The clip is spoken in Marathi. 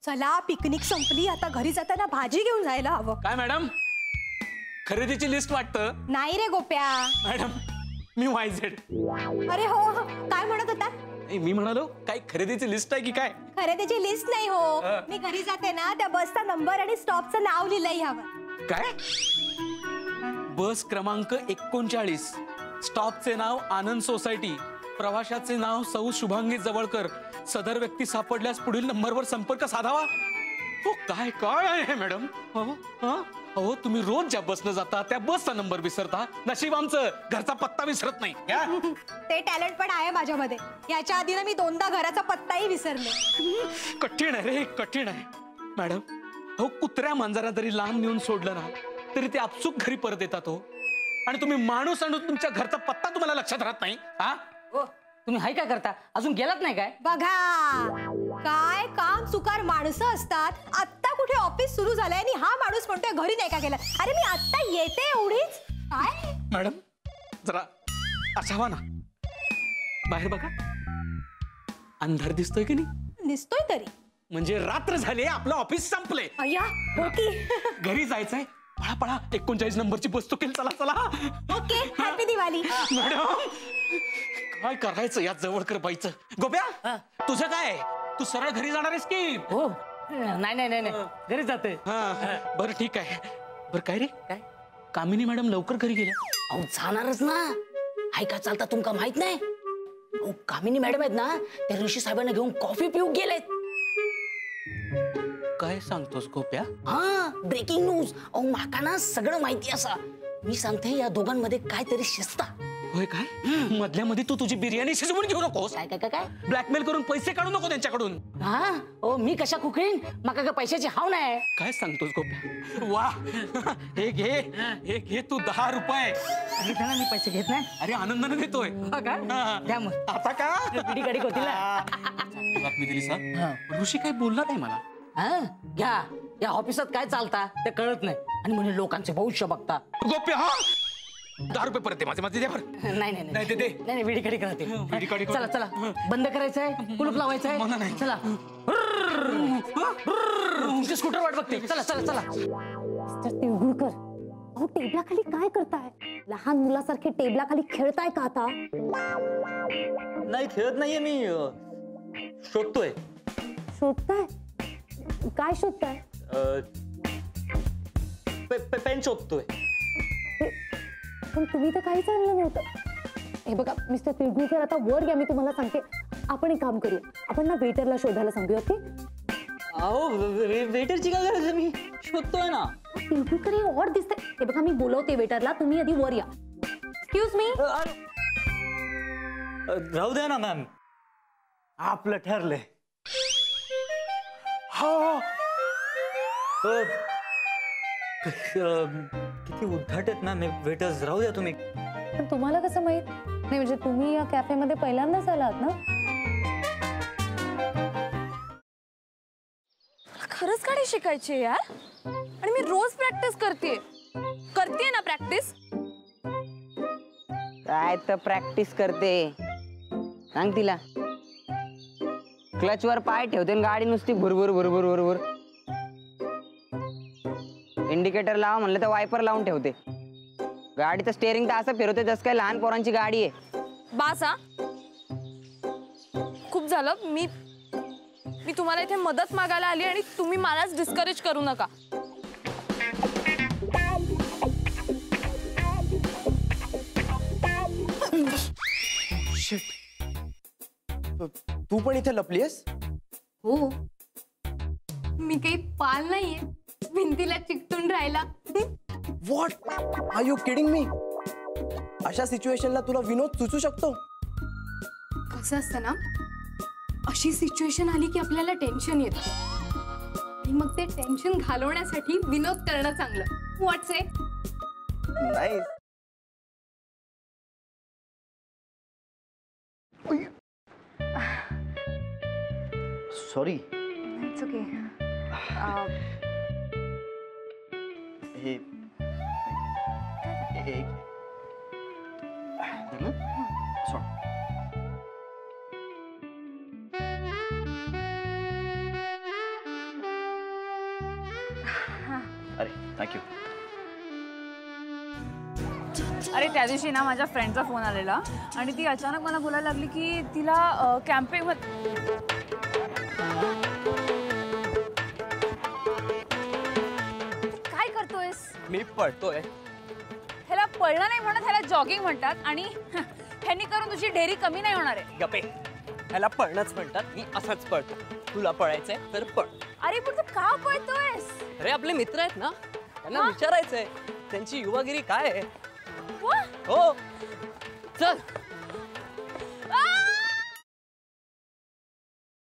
चला पिकनिक संपली, आता घरी जाताना भाजी घेऊन जायला हवं. काय मॅडम, खरेदीची लिस्ट वाटतं? नाही रे गोप्या. मॅडम मी वायझेड. अरे हो, काय म्हणत होता? मी म्हणालो काय खरेदीची लिस्ट आहे की काय? खरेदीची लिस्ट नाही हो, मी घरी जाते ना त्या बसचा नंबर आणि स्टॉपचं नाव लिहिलंय हवं. काय? बस क्रमांक 39, स्टॉपचे नाव आनंद सोसायटी, प्रवाशाचे नाव सौ शुभांगी जवळकर, सदर व्यक्ती सापडल्यास पुढील नंबरवर संपर्क साधावा. हो काय काय आहे मॅडम? हो तुम्ही रोज ज्या बसनं जाता त्या बसचा नंबर विसरता. नशीब आमचं घरचा पत्ता विसरत नाही. ते टॅलेंट पण आहे माझ्यामध्ये. याच्या आधी ना मी 2दा घराचा पत्ताही विसरले. कठीण आहे रे, कठीण आहे मॅडम. हो कुत्र्या मांजरा जरी लांब नेऊन सोडलं ना तरी ते आपसूक घरी परत येतात. हो आणि तुम्ही माणूस आणून तुमच्या घरचा पत्ता तुम्हाला लक्षात राहत नाही. तुम्ही हाय काय करता? अजून गेलात नाही काय? बघा काय काम चुकार माणसं असतात. आता कुठे ऑफिस सुरू झालंय आणि हा माणूस म्हणतोय घरी नाही का गेला. अरे मी आता येते एवढीच. काय मॅडम जरा असावा ना, बाहेर बघा अंधार दिसतोय की नाही? दिसतोय तरी. म्हणजे रात्र झाली, आपलं ऑफिस संपले. अय्या ओके. घरी जायचंय. पळा पळा 39 नंबरची बस चुकेल. चला चला. Okay happy Diwali. मॅडम काय करायचं या जवळकर बाईचं? गोप्या तुझं काय? तू सरळ घरी जाणार आहेस की? हो नाही नाही नाही नाही, घरी जाते. बरं ठीक आहे. बरं काय रे, काय कामिनी मॅडम लवकर घरी गेल्या? अहो जाणारच ना. हाय का चालता तुमका माहित नाही? अहो कामिनी मॅडम आहेत ना, त्या ऋषी साहेबांना घेऊन कॉफी पिऊ गेलेत. काय सांगतोस गोप्या? हा ब्रेकिंग न्यूज. अहो माका ना सगळं माहिती असा. मी सांगते या दोघांमध्ये काहीतरी शिस्ता. होय काय? मधल्या मध्ये तू तुझी बिर्याणी शिजवून घेऊ नकोस. काय काय काय? ब्लॅकमेल करून पैसे काढू नको त्यांच्याकडून. हा ओ मी कशा खुकळीन? माका का पैशाची हाव नाही. काय सांगतोस गोप्या? वा हे घे, हे घे तू 10 रुपये. घेताना मी पैसे घेत नाही. अरे आनंदाने देतोय. द्या मग. आता का पिढी कडे होती ना. बातमी दिली सर. ऋषी काय बोलला नाही मला. हा घ्या. या ऑफिसात काय चालता ते कळत नाही आणि म्हणजे लोकांचे भविष्य बघता. गोप्या 10 रुपये परत दे माझे. माझे द्या बरं. नाही नाही नाही दे. नाही विडी कडे करते. चला चला बंद करायचंय, कुलूप लावायचंय. नाही चला. स्कूटर वाट बघते. चला चला चला. मिस्टर तिळगुळकर, अहो टेबलाखाली काय करताय? लहान मुलासारखे टेबलाखाली खेळताय का आता? नाही खेळत नाहीये मी, शोधतोय. शोधताय? काय शोधताय? पेन शोधतोय. पण तुम्ही तर काहीच आणलं नव्हतं. हे बघा मिस्टर तिळगुळकर, आता वर घ्या. मी तुम्हाला सांगते, आपण एक काम करू. आपण ना वेटरला शोधायला सांगूया. ओके? अहो वेटरची काय गरज आहे? मी शोधतोय ना. तिळगुळकर हे ऑड दिसतंय. हे बघा मी बोलवते वेटरला, तुम्ही आधी वर या. Excuse me. राहू द्या ना मॅम, आपलं ठरलंय. किती उद्धट आहेत ना वेटर्स. राहू द्या तुम्ही. पण तुम्हाला कसं माहित? नाही म्हणजे तुम्ही या कॅफेमध्ये पहिल्यांदाच आलात ना? खरंच गाडी शिकायची यार. आणि मी रोज प्रॅक्टिस करते ना प्रॅक्टिस. काय तर प्रॅक्टिस करते सांग तिला. क्लच वर पाय ठेवते आणि गाडी नुसती भुरभुर भुरभुर भुरभुर. इंडिकेटर लावा म्हणलं तर वायपर लावून ठेवते. गाडीचं स्टेअरिंग तर असं फिरवते जसं काय लहान पोरांची गाडी आहे. बास हा, खूप झालं. मी तुम्हाला इथे मदत मागायला आली आणि तुम्ही मलाच डिस्करेज करू नका. तू पण इथे लपलीयस? हो, मी काही पाल नाहीये भिंतीला चिकटून राहिला. What are you kidding me? अशा सिच्युएशनला तुला विनोद सुचू शकतो? कसं असतं ना, अशी सिच्युएशन आली की आपल्याला टेन्शन येतं आणि मग ते टेन्शन घालवण्यासाठी विनोद करणं चांगलं. व्हॉट्स इट? नाही. सॉरी. It's okay. हे थँक्यू. अरे त्या दिवशी ना माझ्या फ्रेंडचा फोन आलेला आणि ती अचानक मला बोलायला लागली की तिला कॅम्पिंग काय करतोयस? मी पळतोय. ह्याला पळणं नाही म्हणत, ह्याला जॉगिंग म्हणतात. आणि ह्यांनी करून तुझी ढेरी कमी नाही होणार आहे. गप्पे. ह्याला पळणंच म्हणतात. मी असंच पळतो. तुला पळायचंय तर पळ. अरे पण तू का पळतोयस? अरे आपले मित्र आहेत ना, त्यांना विचारायचंय त्यांची युवागिरी काय आहे. वा, हो चल.